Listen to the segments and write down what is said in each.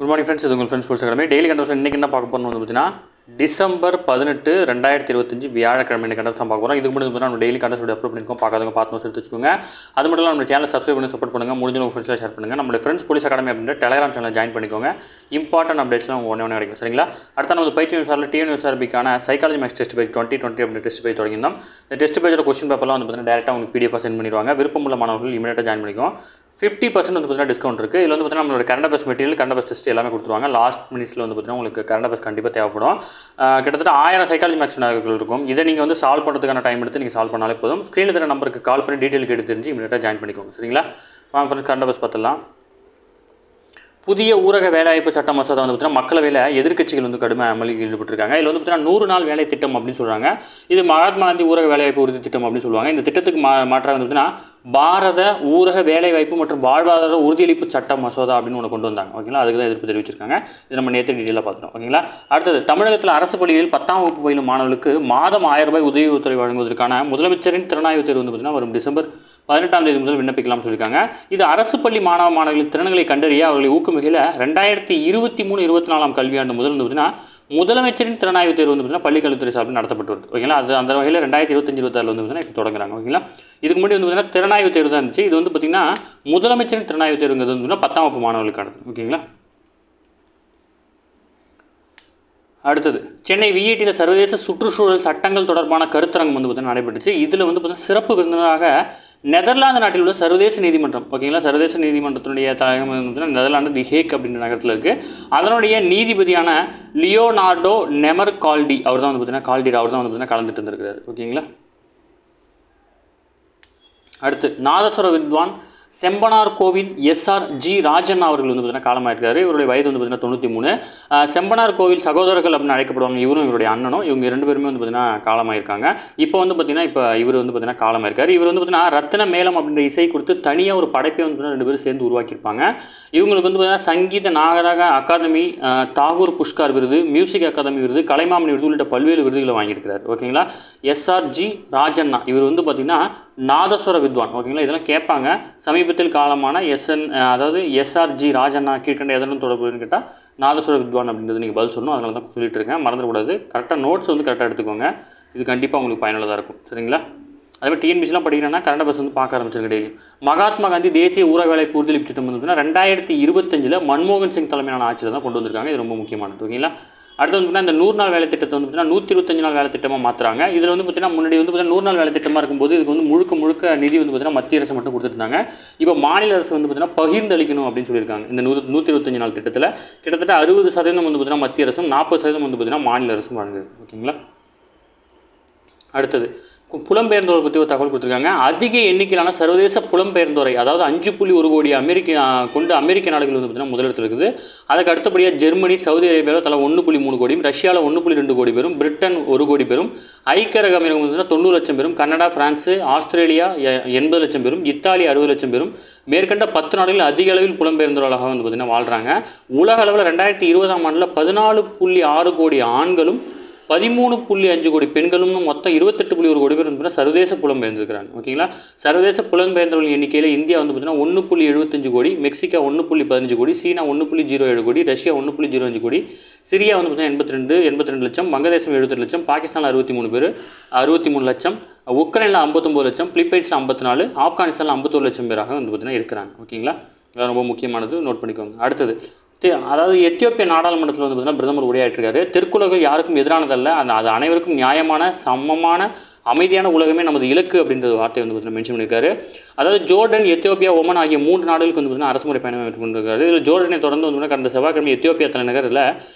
Good morning friends. இது உங்கள் friends sports academy. Daily contest இன்றைக்கி என்ன பார்க்க போகிறோம் பார்த்தீங்கன்னா டிசம்பர் 18, 2025 வியாழக்கிழமை இந்த கண்டஸ்ட் தான் பார்க்க போகிறோம். இதுக்கு முன்னாடி நம்ம டெய்லி கண்டஸ்ட் அப்லோட் பண்ணியிருக்கோம். பார்க்காதவங்க பார்த்து எடுத்து வச்சுக்கோங்க. அது மட்டும் இல்லாமல் நம்ம சேனல் சப்ஸ்கிரைப் பண்ணி சப்போர்ட் பண்ணுங்கள். முடிஞ்ச உங்கள் ஃப்ரெண்ட்ஸில் ஷேர் பண்ணுங்கள். நம்மளுடைய ஃப்ரெண்ட்ஸ் போலீஸ் அகாடமி அப்படின்ற டெலிகிராம் சேனல் ஜாயின் பண்ணிக்கோங்க. இம்பார்ட்டன்ட் அப்டேட்ஸ்லாம் ஒன்று கிடைக்கும். சரிங்களா? அடுத்த நம்ம பயிற்சி நிமிஷம் டிஎன்எஸ்ஆர்பிக்கான சைக்காலஜி மேக்ஸ் டெஸ்ட் பேஜ் 2020 அப்படி டெஸ்ட் பேஜ் தொடங்கினோம். இந்த டெஸ்ட் பேஜோட கொஸ்டின் பேப்பர்லாம் வந்து பார்த்தீங்கன்னா டேரெக்டாக உங்களுக்கு பிடிஎஃப் சென்ட் பண்ணிடுவாங்க. விருப்பமுள்ள மாணவர்கள் இமீடியட்டாக ஜாயின் பண்ணிக்கோங்க. 50% வந்து பார்த்தீங்கன்னா டிஸ்கவுண்ட் இருக்குது. இதில் வந்து பார்த்தீங்கன்னா நம்மளோட current affairs material, current affairs test எல்லாமே கொடுத்துருவாங்க. லாஸ்ட் மினிட்ஸில் வந்து பார்த்தீங்கன்னா உங்களுக்கு கரண்ட் அஃபேர்ஸ் கண்டிப்பாக தேவைப்படும். கிட்டத்தட்ட 1000 சைக்காலஜி மேக்ஸ் வினாக்கள் இருக்கும். இதை நீங்கள் வந்து சால்வ் பண்ணுறதுக்கான டைம் எடுத்து நீங்கள் சால்வ் பண்ணாலே போதும். ஸ்க்ரீனில் தர நம்பருக்கு கால் பண்ணி டீட்டெயில் கேட்டு தெரிஞ்சு இமீடியட்டாக ஜாயின் பண்ணிக்கோங்க. சரிங்களா? கரண்ட் அஃபேர்ஸ் பார்த்துலாம். புதிய ஊரக வேலைவாய்ப்பு சட்ட மசோதா வந்து பார்த்தீங்கன்னா மக்களவையில் எதிர்க்கட்சிகள் வந்து கடுமையாக அமளியில் ஈடுபட்டிருக்காங்க. இதில் வந்து பார்த்தீங்கன்னா 100 நாள் வேலை திட்டம் அப்படின்னு சொல்கிறாங்க. இது மகாத்மா காந்தி ஊரக வேலைவாய்ப்பு உறுதி திட்டம் அப்படின்னு சொல்லுவாங்க. இந்த திட்டத்துக்கு மாற்றாக வந்து பார்த்தீங்கன்னா பாரத ஊரக வேலைவாய்ப்பு மற்றும் வாழ்வாதார உறுதியளிப்பு சட்ட மசோதா அப்படின்னு ஒன்று கொண்டு வந்தாங்க. ஓகேங்களா? அதுக்கு தான் எதிர்ப்பு தெரிவிச்சிருக்காங்க. இது நம்ம நேற்று டீட்டெயிலாக பார்த்துட்டோம். ஓகேங்களா? அடுத்தது, தமிழகத்தில் அரசு பள்ளிகளில் 10ஆம் வகுப்பு பயிலும் மாணவர்களுக்கு மாதம் 1000 ரூபாய் உதவித்தொகை வழங்குவதற்கான முதலமைச்சரின் திறனாய்வு தேர்வு வந்து பார்த்தீங்கன்னா வரும் டிசம்பர் 18ஆம் தேதி முதல் விண்ணப்பிக்கலாம்னு சொல்லியிருக்காங்க. இது அரசு பள்ளி மாணவர்களின் திறன்களை கண்டறிய அவர்களை ஊக்குவிக்கையில் 2023-24 கல்வியாண்டு முதல் வந்து பார்த்தீங்கன்னா முதலமைச்சரின் திறனாய்வு தேர்வு வந்து பார்த்தீங்கன்னா பள்ளிக்கல்வித்துறை சார்பில் நடத்தப்பட்டு வருது. ஓகேங்களா? அது அந்த வகையில் 2025-26 வந்து பார்த்தீங்கன்னா இப்போ தொடங்குறாங்க. ஓகேங்களா? இதுக்கு முன்னாடி வந்து பார்த்தீங்கன்னா திறனாய்வு தேர்வு தான் இருந்துச்சு. இது வந்து பார்த்தீங்கன்னா முதலமைச்சரின் திறனாய்வு தேர்வுங்கிறது வந்து பார்த்தீங்கன்னா 10ஆம் வகுப்பு மாணவர்களுக்கானது. ஓகேங்களா? அடுத்தது, சென்னை விஐடியில் சர்வதேச சுற்றுச்சூழல் சட்டங்கள் தொடர்பான கருத்தரங்கம் வந்து பார்த்தீங்கன்னா நடைபெற்றுச்சு. இதில் வந்து பார்த்தீங்கன்னா சிறப்பு விருந்தினராக நெதர்லாந்து நாட்டில் உள்ள சர்வதேச நீதிமன்றம், ஓகேங்களா, சர்வதேச நீதிமன்றத்தினுடைய தலைமை வந்து பார்த்தீங்கன்னா நெதர்லாந்து தி ஹேக் அப்படின்ற நகரத்தில் இருக்குது. அதனுடைய நீதிபதியான லியோனார்டோ நெமர் கால்டி அவர் தான் வந்து பார்த்தீங்கன்னா அவர் தான் வந்து பார்த்தீங்கன்னா கலந்துட்டு இருந்திருக்கிறார். ஓகேங்களா? அடுத்து, நாதஸ்வர வித்வான் செம்பனார் கோவில் எஸ்ஆர்.ஜி. ராஜன் அவர்கள் வந்து பார்த்தீங்கன்னா காலமாயிருக்காரு. இவருடைய வயது வந்து பார்த்தீங்கன்னா 93. செம்பனார் கோவில் சகோதரர்கள் அப்படின்னு அழைக்கப்படுவாங்க. இவரும் இவருடைய அண்ணனும், இவங்க 2 பேருமே வந்து பார்த்தீங்கன்னா காலமாயிருக்காங்க. இப்போ வந்து பார்த்தீங்கன்னா இவர் வந்து பார்த்தீங்கன்னா காலமாயிருக்காரு. இவர் வந்து பார்த்தீங்கன்னா ரத்ன மேளம் அப்படின்ற இசை கொடுத்து தனியாக ஒரு படைப்பை வந்து பார்த்தீங்கன்னா 2 பேரும் சேர்ந்து உருவாக்கியிருப்பாங்க. இவங்களுக்கு வந்து பார்த்தீங்கன்னா சங்கீத நாகராக அகாதமி, தாகூர் புஷ்கார் விருது, மியூசிக் அகாதமி விருது, கலைமாமணி விருது உள்ளிட்ட பல்வேறு விருதுகளை வாங்கியிருக்கிறார். ஓகேங்களா? எஸ்ஆர்.ஜி. ராஜண்ணா இவர் வந்து பார்த்தீங்கன்னா நாதஸ்வர வித்வான். ஓகேங்களா? இதெல்லாம் கேட்பாங்க. சமீபத்தில் காலமான எஸ்ஆர்.ஜி. ராஜண்ணா கீழ்கண்ட எதனும் தொடர்புன்னு கேட்டால் நாதஸ்வர வித்வான் அப்படின்றது நீங்கள் பதில் சொல்லணும். அதனால தான் சொல்லிட்டு இருக்கேன். மறந்துடக்கூடாது. கரெக்டாக நோட்ஸ் வந்து கரெக்டாக எடுத்துக்கோங்க. இது கண்டிப்பாக உங்களுக்கு பயனுள்ளதாக இருக்கும். சரிங்களா? அதேமாதிரி டிஎன்பிசிலாம் படிக்கிறேன்னா கரண்ட் அஃபேர்ஸ் வந்து பார்க்க ஆரம்பிச்சிருக்க டெய்லி. மகாத்மா காந்தி தேசிய ஊரக வேலைவாய்ப்பு உறுதியளிப்பு திட்டம் வந்து 2025 மன்மோகன் சிங் தலைமையிலான ஆட்சியில் தான் கொண்டு வந்திருக்காங்க. இது ரொம்ப முக்கியமானது. ஓகேங்களா? அடுத்து வந்து இந்த 100 நாள் வேலை திட்டத்தை வந்து பார்த்தீங்கன்னா 125 நாள் வேலை திட்டமாக மாற்றுறாங்க. இதில் வந்து பார்த்தீங்கன்னா முன்னாடி வந்து பார்த்தீங்கன்னா 100 நாள் வேலை திட்டமாக இருக்கும்போது இதுக்கு வந்து முழுக்க நிதி வந்து பார்த்தீங்கன்னா மத்திய அரசு மட்டும் கொடுத்துருந்தாங்க. இப்போ மாநில அரசு வந்து பார்த்தீங்கன்னா பகிர்ந்தளிக்கணும் அப்படின்னு சொல்லியிருக்காங்க. இந்த 125 நாள் திட்டத்தில் கிட்டத்தட்ட 60% வந்து பார்த்தீங்கன்னா மத்திய அரசும் 40% வந்து பார்த்தீங்கன்னா மாநில அரசும் வழங்குது. ஓகேங்களா? அடுத்தது, புலம்பெயர்ந்தோரை பற்றி ஒரு தகவல் கொடுத்துருக்காங்க. அதிக எண்ணிக்கையிலான சர்வதேச புலம்பெயர்ந்தோரை, அதாவது 5.1 கோடி அமெரிக்க நாடுகள் வந்து பார்த்தீங்கன்னா முதலிடத்தில் இருக்குது. அதுக்கு அடுத்தபடியாக ஜெர்மனி, சவுதி அரேபியாவில் தலா 1.3 கோடியும், ரஷ்யாவில் 1.2 கோடி பேரும், பிரிட்டன் 1 கோடி பேரும், ஐக்கிய அரபு அமீரகம் வந்து 90 லட்சம் பேரும், கனடா, பிரான்ஸ், ஆஸ்திரேலியா 80 லட்சம் பேரும், இத்தாலி 60 லட்சம் பேரும், மேற்கண்ட 10 நாடுகளில் அதிக அளவில் புலம்பெயர்ந்தோர்களாக வந்து பார்த்தீங்கன்னா வாழ்கிறாங்க. உலக அளவில் 2020ஆம் ஆண்டில் 14.6 கோடி ஆண்களும் 13.5 கோடி பெண்களும் மொத்தம் 28.1 கோடி பேர் வந்து சர்வதேச புலம்பெயர்ந்திருக்கிறாங்க. ஓகேங்களா? சர்வதேச புலம்பெயர்ந்தவர்கள் எண்ணிக்கையில் இந்தியா வந்து பார்த்தீங்கன்னா 1.75 கோடி, மெக்சிகோ 1.15 கோடி, சீனா 1.07 கோடி, ரஷ்யா 1.05 கோடி, சிரியா வந்து பார்த்தீங்கன்னா 82 லட்சம், வங்கதேசம் 78 லட்சம், பாகிஸ்தானில் 63 லட்சம், உக்ரைனில் 59 லட்சம், பிலிப்பைன்ஸில் 54, ஆப்கானிஸ்தானில் 51 லட்சம் பேராக வந்து பார்த்தீங்கன்னா இருக்கிறாங்க. ஓகேங்களா? இதெல்லாம் ரொம்ப முக்கியமானது, நோட் பண்ணிக்கோங்க. அடுத்தது, அதாவது எத்தியோப்பிய நாடாளுமன்றத்தில் வந்து பார்த்தீங்கன்னா பிரதமர் உரையாற்றிருக்காரு. தெற்குலகம் யாருக்கும் எதிரானதல்ல, அது அனைவருக்கும் நியாயமான, சமமான, அமைதியான உலகமே நமது இலக்கு அப்படின்ற வார்த்தை வந்து பார்த்தீங்கன்னா மென்ஷன் பண்ணியிருக்காரு. அதாவது ஜோர்டன், எத்தியோப்பியா, ஒமன் ஆகிய 3 நாடுகளுக்கு வந்து பார்த்தீங்கன்னா அரசுமுறை பயணம் மேற்கொண்டிருக்காரு. இதில் ஜோர்டனை தொடர்ந்து வந்து கடந்த செவ்வாய்க்கிழமை எத்தியோப்பியா தலைநகரில்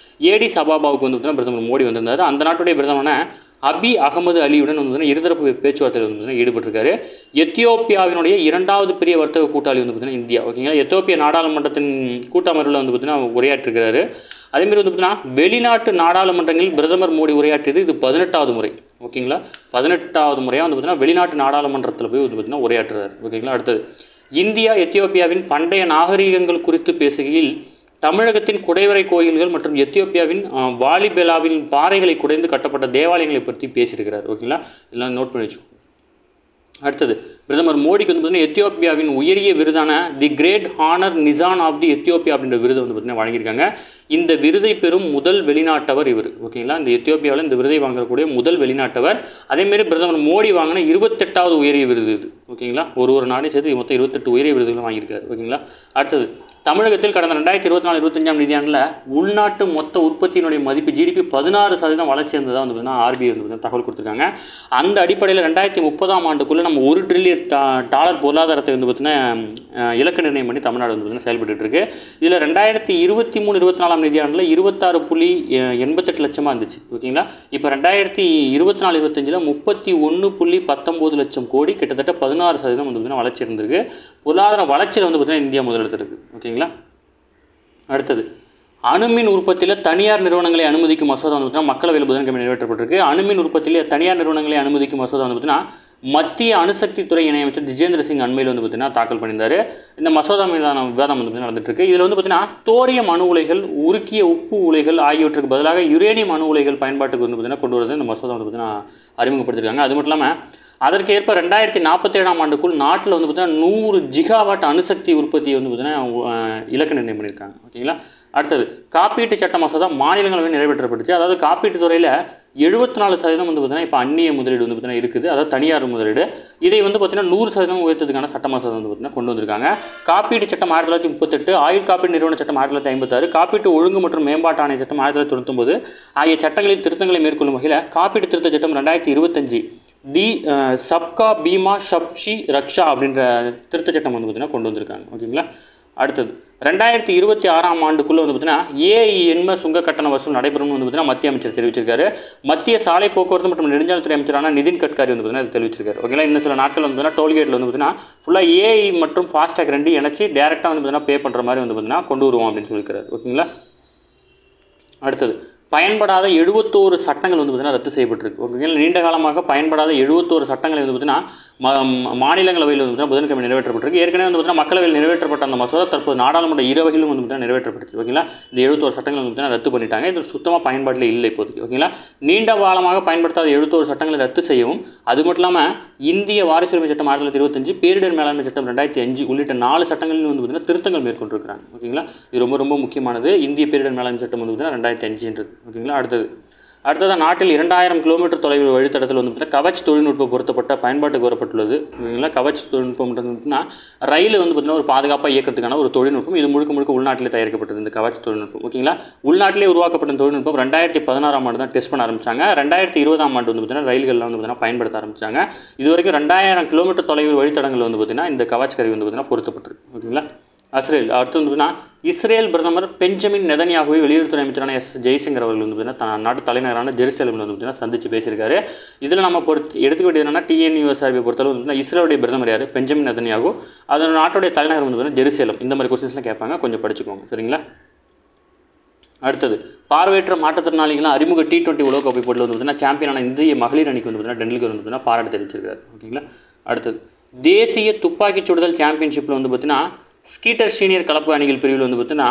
ஏடிஸ் அபாபாவுக்கு வந்து பார்த்தீங்கன்னா பிரதமர் மோடி வந்திருந்தார். அந்த நாட்டுடைய பிரதமரான அபி அகமது அலியுடன் வந்து இருதரப்பு பேச்சுவார்த்தையில் வந்து ஈடுபட்டிருக்காரு. எத்தியோப்பியாவினுடைய 2வது பெரிய வர்த்தக கூட்டாளி வந்து பார்த்தீங்கன்னா இந்தியா. ஓகேங்களா? எத்தியோப்பிய நாடாளுமன்றத்தின் கூட்டமர்வில் வந்து பார்த்தீங்கன்னா உரையாற்றிருக்கிறாரு. அதேமாதிரி வந்து பார்த்தீங்கன்னா வெளிநாட்டு நாடாளுமன்றங்களில் பிரதமர் மோடி உரையாற்றியது இது 18வது முறை. ஓகேங்களா? 18வது முறையாக வந்து பார்த்தீங்கன்னா வெளிநாட்டு நாடாளுமன்றத்தில் போய் வந்து பார்த்தீங்கன்னா உரையாற்றுறாரு. ஓகேங்களா? அடுத்தது, இந்தியா எத்தியோப்பியாவின் பண்டைய நாகரீகங்கள் குறித்து பேசுகையில் தமிழகத்தின் குடைவரை கோயில்கள் மற்றும் எத்தியோப்பியாவின் வாலிபெலாவின் பாறைகளை குடைந்து கட்டப்பட்ட தேவாலயங்களை பற்றி பேசியிருக்கிறார். ஓகேங்களா? இதெல்லாம் நோட் பண்ணி வச்சுக்கோங்க. அடுத்தது பிரதமர் மோடிக்கு வந்து பார்த்தீங்கன்னா எத்தியோப்பியாவின் உயரிய விருதான the great honour Nishan of the Ethiopia அப்படின்ற விருதை வந்து பார்த்தீங்கன்னா வழங்கியிருக்காங்க. இந்த விருதை பெறும் முதல் வெளிநாட்டவர் இவர். ஓகேங்களா, இந்த எத்தியோப்பியாவில் இந்த விருதை வாங்கக்கூடிய முதல் வெளிநாட்டவர். அதேமாரி பிரதமர் மோடி வாங்கின 28வது உயரிய விருது இது. ஓகேங்களா, ஒரு நாடையும் சேர்த்து மொத்தம் 28 உயரிய விருதுகளும் வாங்கியிருக்காரு. ஓகேங்களா, அடுத்தது தமிழகத்தில் கடந்த 2024-25 நிதியாண்டில் உள்நாட்டு மொத்த உற்பத்தியினுடைய மதிப்பு ஜிடிபி 16% வளர்ச்சி இருந்ததாக வந்து பார்த்தீங்கன்னா ஆர்பிஐ வந்து தகவல் கொடுத்துருக்காங்க. அந்த அடிப்படையில் 2030ஆம் ஆண்டுக்குள்ளே நம்ம $1 ட்ரில்லியன் பொருளாதாரத்தை வந்து பார்த்தீங்கன்னா இலக்கு நிர்ணயம் பண்ணி தமிழ்நாடு வந்து பார்த்தீங்கன்னா செயல்பட்டு இருக்கு. இதில் 2023-24ஆம் நிதியாண்டில் 26.88 லட்சமாக இருந்துச்சு. ஓகேங்களா, இப்போ 2024-25 31.19 லட்சம் கோடி, கிட்டத்தட்ட 16% வந்து பார்த்தீங்கன்னா வளர்ச்சி இருந்திருக்கு. பொருளாதார வளர்ச்சியில் வந்து பார்த்தீங்கன்னா இந்தியா முதலிடத்தில் இருக்குது. ஓகேங்களா, அடுத்தது அணுமின் உற்பத்தியில் தனியார் நிறுவனங்களை அனுமதிக்கும் மசோதா வந்து பார்த்தீங்கன்னா மக்களவையில் புதன்கிழமை நிறைவேற்றப்பட்டிருக்கு. அணுமின் உற்பத்தியில் தனியார் நிறுவனங்களை அனுமதிக்கும் மசோதா வந்து பார்த்தீங்கன்னா மத்திய அணுசக்தி துறை இணையமைச்சர் ஜிதேந்திர சிங் அண்மையில் வந்து பார்த்தீங்கன்னா தாக்கல் பண்ணியிருந்தார். இந்த மசோதா மீதான விவாதம் வந்து நடந்துட்டு இருக்கு. இதில் வந்து பார்த்தீங்கன்னா தோரியம் அணு உலைகள், உருக்கிய உப்பு உலைகள் ஆகியவற்றுக்கு பதிலாக யுரேனியம் அணு உலைகள் பயன்பாட்டுக்கு வந்து பார்த்தீங்கன்னா கொண்டு வரது இந்த மசோதா வந்து பார்த்தீங்கன்னா அறிமுகப்படுத்திருக்காங்க. அது மட்டும் இல்லாமல் அதற்கேற்ப 2047ஆம் ஆண்டுக்குள் நாட்டில் வந்து பார்த்தீங்கன்னா 100 ஜிகாவாட் அணுசக்தி உற்பத்தியை வந்து பார்த்தீங்கன்னா இலக்கு நிர்ணயம் பண்ணியிருக்காங்க. ஓகேங்களா, அடுத்தது காப்பீட்டு சட்ட மசோதா மாநிலங்களவையில் நிறைவேற்றப்பட்டுச்சு. அதாவது காப்பீட்டு துறையில் 74% வந்து பார்த்தீங்கன்னா இப்போ அந்நிய முதலீடு வந்து பார்த்தீங்கன்னா இருக்குது, அதாவது தனியார் முதலீடு. இதை வந்து பார்த்தீங்கன்னா 100% உயர்த்ததுக்கான சட்ட மசோதா வந்து பார்த்தீங்கன்னா கொண்டு வந்திருக்காங்க. காப்பீட்டு சட்டம் 1938, ஆயுள் காப்பீடு நிறுவன சட்டம் 1956, காப்பீட்டு ஒழுங்கு மற்றும் மேம்பாட்டு ஆணைய சட்டம் 1999 ஆகிய சட்டங்களில் திருத்தங்களை மேற்கொள்ளும் வகையில் காப்பீட்டு திருத்த சட்டம் 2025 தி சப்கா பீமா சப்ஷி ரக்ஷா அப்படின்ற திருத்த சட்டம் வந்து பார்த்தீங்கன்னா கொண்டு வந்திருக்காங்க. ஓகேங்களா, அடுத்தது 2026ஆம் ஆண்டுக்குள்ளே வந்து பார்த்தீங்கன்னா ஏஐ எண்ம சுங்க கட்டண வசூல் நடைபெறும்னு வந்து பார்த்தீங்கன்னா மத்திய அமைச்சர் தெரிவிச்சிருக்காரு. மத்திய சாலை போக்குவரத்து மற்றும் நெடுஞ்சாலைத்துறை அமைச்சரான நிதின் கட்காரி வந்து பார்த்தீங்கன்னா தெரிவிச்சிருக்காரு. ஓகேங்களா, இன்னும் சில நாட்கள் வந்து பார்த்தீங்கன்னா டோல்கேட்டில் வந்து பார்த்தீங்கன்னா ஃபுல்லாக ஏஐ மற்றும் ஃபாஸ்டாக் ரெண்டு இணைச்சி டேரெக்டாக வந்து பார்த்தீங்கன்னா பே பண்ணுற மாதிரி வந்து பார்த்தீங்கன்னா கொண்டு வருவோம் அப்படின்னு சொல்லியிருக்காரு. ஓகேங்களா, அடுத்தது பயன்படாத 71 சட்டங்கள் வந்து பார்த்தீங்கன்னா ரத்து செய்யப்பட்டிருக்கு. ஓகேங்களா, நீண்ட காலமாக பயன்படாத 71 சட்டங்களை வந்து பார்த்தீங்கன்னா மாநிலங்களவையில் வந்து பார்த்தீங்கன்னா புதன்கிழமை நிறைவேற்றப்பட்டிருக்கு. ஏற்கனவே வந்து பார்த்தீங்கன்னா மக்களவையில் நிறைவேற்றப்பட்ட அந்த மசோதா தற்போது நாடாளுமன்ற இரவகையிலும் வந்து பார்த்தீங்கன்னா நிறைவேற்றப்பட்டுச்சு. ஓகேங்களா, இந்த 71 சட்டங்கள் வந்து பார்த்தீங்கன்னா ரத்து பண்ணிட்டாங்க. இது சுத்தமாக பயன்பாட்டில் இல்லை இப்போதைக்கு. ஓகேங்களா, நீண்ட காலமாக பயன்படுத்தாத 71 சட்டங்களை ரத்து செய்யவும், அது மட்டும் இல்லாமல் இந்திய வாரிசுரிமை சட்டம் 1925, பேரிடர் மேலாண்மை சட்டம் 2005 உள்ளிட்ட 4 சட்டங்களில் வந்து பார்த்தீங்கன்னா திருத்தங்கள் மேற்கொண்டிருக்கிறாங்க. ஓகேங்களா, இது ரொம்ப ரொம்ப முக்கியமானது. இந்திய பேரிடர் மேலாண்மை சட்டம் வந்து பார்த்தீங்கன்னா 2005. ஓகேங்களா, அடுத்தது நாட்டில் 2000 கிலோமீட்டர் தொலைவு வழித்தடத்தில் வந்து பார்த்தீங்கன்னா கவச் தொழில்நுட்பம் பொருத்தப்பட்ட பயன்பாட்டுக்கு வரப்பட்டுள்ளது. ஓகேங்களா, கவச் தொழில்நுட்பம் வந்து ரயில் வந்து பார்த்தீங்கன்னா ஒரு பாதுகாப்பாக இயக்கிறதுக்கான ஒரு தொழில்நுட்பம். இது முழுக்க உள்நாட்டிலே தயாரிக்கப்பட்டது இந்த கவச் தொழில்நுட்பம். ஓகேங்களா, உள்நாட்டிலே உருவாக்கப்பட்ட தொழில்நுட்பம் 2016ஆம் ஆண்டு தான் டெஸ்ட் பண்ண ஆரம்பிச்சாங்க. 2020ஆம் ஆண்டு வந்து பார்த்தீங்கன்னா ரயில்கள்லாம் வந்து பார்த்தீங்கன்னா பயன்படுத்த ஆரம்பிச்சாங்க. இது வரைக்கும் 2000 கிலோமீட்டர் தொலைவு வழித்தடங்கள் வந்து பார்த்தீங்கன்னா இந்த கவச் கருவி வந்து பார்த்தீங்கன்னா பொருத்தப்பட்டிருக்கு. ஓகேங்களா, அடுத்து வந்து இஸ்ரேல் பிரதமர் பெஞ்சமின் நெதன்யாகுவை வெளியுறவுத்துறை அமைச்சரான ஜெய்சங்கர் அவர்கள் வந்து பார்த்தீங்கன்னா நாட்டு தலைநகரான ஜெருசலேமில் வந்து பார்த்தீங்கன்னா சந்தித்து பேசியிருக்காரு. இதில் நம்ம எடுத்துக்க வேண்டியது என்னன்னா டிஎன்யூஎஸ்ஆர்பியை பொறுத்தளவு வந்து இஸ்ரேலுடைய பிரதமர் யார்? Benjamin Netanyahu. அது நாட்டுடைய தலைநகர் வந்து பார்த்தீங்கன்னா ஜெருசலேம். இந்த மாதிரி கொஸ்டின்ஸ்லாம் கேட்பாங்க, கொஞ்சம் படிச்சுக்கோங்க. சரிங்களா, அடுத்தது பார்வையற்ற மாற்றுத்திறனாளிகளாம் அறிமுக T20 உலகக்கோப்பை போட்டியில் வந்து பார்த்தீங்கன்னா சாம்பியனான இந்திய மகளிர் அணிக்கு வந்து பார்த்தீங்கன்னா டெண்டுல்கர் வந்து பார்த்தீங்கன்னா பாராட்டு தெரிவிச்சிருக்காரு. ஓகேங்களா, அடுத்தது தேசிய துப்பாக்கிச் சுடுதல் சாம்பியன்ஷிப்பில் வந்து பார்த்தீங்கன்னா ஸ்கீட்டர் சீனியர் கலப்பு அணிகள் பிரிவில் வந்து பார்த்தீங்கன்னா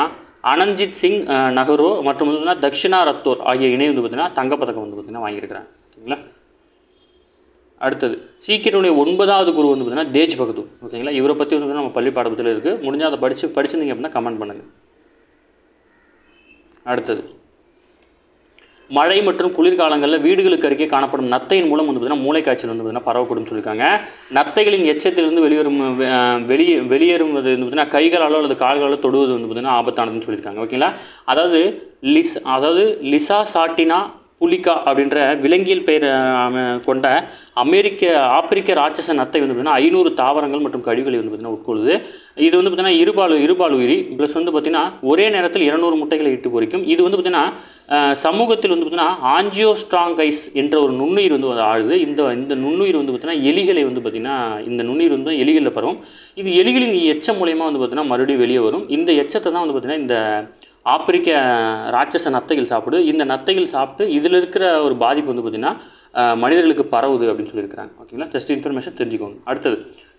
அனஞ்சித் சிங் நஹ்ரோ மற்றும் வந்து பார்த்தீங்கன்னா தக்ஷிணா ரத்தோர் ஆகிய இணை வந்து பார்த்தீங்கன்னா தங்கப்பதக்கம் வந்து பார்த்தீங்கன்னா வாங்கியிருக்கிறாங்க. ஓகேங்களா, அடுத்தது சீக்கியருடைய 9வது குரு வந்து பார்த்தீங்கன்னா தேஜ் பகதூர். ஓகேங்களா, இவரை பற்றி வந்து நம்ம பள்ளி பாடத்தில் இருக்குது. முடிஞ்சால் அதை படிச்சிருந்தீங்க அப்படின்னா கமெண்ட் பண்ணுங்கள். அடுத்தது மழை மற்றும் குளிர்காலங்களில் வீடுகளுக்கு அருகே காணப்படும் நத்தையின் மூலம் வந்து பார்த்தீங்கன்னா மூளைக்காய்ச்சல் வந்து பார்த்தீங்கன்னா பரவக்கூடும் சொல்லியிருக்காங்க. நத்தைகளின் எச்சத்திலிருந்து வெளியேறுவது வந்து பார்த்தீங்கன்னா கைகளாலோ அல்லது கால்களாலோ தொடுவது வந்து பார்த்தீங்கன்னா ஆபத்தானதுன்னு சொல்லியிருக்காங்க. ஓகேங்களா, அதாவது லிசா சாட்டினா புலிகா அப்படின்ற விலங்கியல் பெயர் கொண்ட ஆப்பிரிக்க ராட்சச நத்தை வந்து பார்த்திங்கன்னா 500 தாவரங்கள் மற்றும் கழிவுகளை வந்து பார்த்திங்கன்னா உட்கொள்ளுது. இது வந்து பார்த்திங்கன்னா இருபால் உயிரி ப்ளஸ் வந்து பார்த்திங்கன்னா ஒரே நேரத்தில் 200 முட்டைகளை இட்டு பொறிக்கும். இது வந்து பார்த்திங்கன்னா சமூகத்தில் வந்து பார்த்திங்கன்னா ஆஞ்சியோஸ்ட்ராங்கைஸ் என்ற ஒரு நுண்ணுயிர் வந்து ஆழுது. இந்த நுண்ணுயிர் வந்து பார்த்திங்கன்னா எலிகளை வந்து பார்த்திங்கன்னா இந்த நுண்ணுயிர் வந்து எலிகளில் பரவும். இது எலிகளின் எச்சம் மூலயமா வந்து பார்த்திங்கன்னா மறுபடியும் வெளியே வரும். இந்த எச்சத்தை தான் வந்து பார்த்திங்கன்னா இந்த ஆப்பிரிக்க ராட்சச நத்தைகள் சாப்பிடுது. இந்த நத்தைகள் சாப்பிட்டு இதில் இருக்கிற ஒரு பாதிப்பு வந்து பார்த்திங்கன்னா மனிதர்களுக்கு பரவுது அப்படின்னு சொல்லியிருக்கிறாங்க. ஓகேங்களா, ஜஸ்ட் இன்ஃபர்மேஷன் தெரிஞ்சுக்கோங்க. அடுத்தது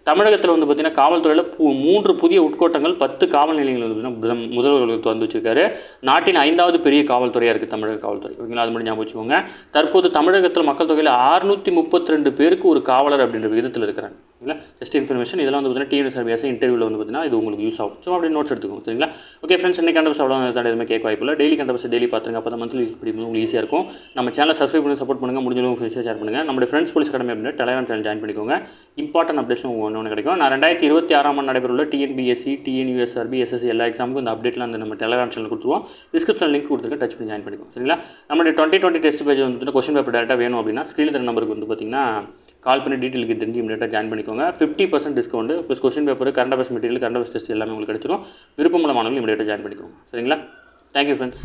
தமிழகத்தில் வந்து பார்த்திங்கன்னா காவல்துறையில் 3 புதிய உட்கோட்டங்கள் 10 காவல் நிலையங்கள் வந்து முதல்வர்களுக்கு திறந்து வச்சிருக்காரு. நாட்டின் 5வது பெரிய காவல்துறையாக இருக்குது தமிழக காவல்துறை. ஓகேங்களா, அது மட்டும் ஞாபகம் வச்சுக்கோங்க. தற்போது தமிழகத்தில் மக்கள் தொகையில் 632 பேருக்கு ஒரு காவலர் அப்படின்ற விதத்தில் இருக்கிறாங்க. சரிங்களா, ஜஸ்ட் இன்ஃபர்மேஷன். இதெல்லாம் வந்து பார்த்தீங்கன்னா டிஎன்எஸ்ஆர்பிஎஸ் இன்டர்வியூவில் வந்து பார்த்தீங்கன்னா இது உங்களுக்கு யூஸ் ஆகும். ஸோ அப்படி நோட்ஸ் எடுத்துக்கோங்க. சரிங்களா, ஓகே ஃப்ரெண்ட்ஸ், இன்னைக்கு கண்டபஸ் அவ்வளோ தான் எதுவுமே கேட்க வாய்ப்பில்லை. டெய்லி கண்டபஸ் டெய்லி பார்த்துங்க. அப்போ தான் மந்த்லி படிக்கும்போது உங்களுக்கு ஈஸியாக இருக்கும். நம்ம சேனலை சப்ஸ்கிரைப் பண்ணி சப்போர்ட் பண்ணுங்கள். முடிஞ்சளவு ஃப்ரெண்ட்ஸை ஷேர் பண்ணுங்கள். நம்மளுடைய ஃப்ரெண்ட்ஸ் போலீஸ் அகாடமி அப்படின்ற டெலிகிராம் சேனல் ஜாயின் பண்ணிக்கோங்க. இம்பார்ட்டன்ட் அப்டேஷன் ஒன்று கிடைக்கும். நான் 2026 நடைபெறுள்ள டிஎன்பிஎஸ்சி, டிஎன்யூஎஸ்ஆர்பி, எஸ்எஸ்சி எல்லா எக்ஸாமுக்கும் இந்த அப்டேட்லாம் அந்த நம்ம டெலிகிராம் சேனல் கொடுத்துருவோம். டிஸ்கிரிப்ஷன் லிங்க் கொடுத்துருக்கேன், டச் பண்ணி ஜாயின் பண்ணிக்கோங்க. சரிங்களா, நம்மளுடைய 2020 டெஸ்ட் பேஜ் வந்து கொஸ்டின் பேப்பர் டேட்டா வேணும் அப்படின்னா ஸ்க்ரீனில் தர நம்பருக்கு வந்து பார்த்தீங்கன்னா கால் பண்ணி டீட்டெயிலுக்கு தெரிஞ்சு இமீடியட்டாக ஜாயின் பண்ணிக்கோங்க. 50% discount plus question paper, current affairs material, current affairs test எல்லாமே உங்களுக்கு கிடைச்சிரும். விருப்பமுள்ள மாணவர்கள் இமீடியட்டாக ஜாயின் பண்ணிக்கோங்க. சரிங்களா, தேங்க்யூ ஃப்ரெண்ட்ஸ்.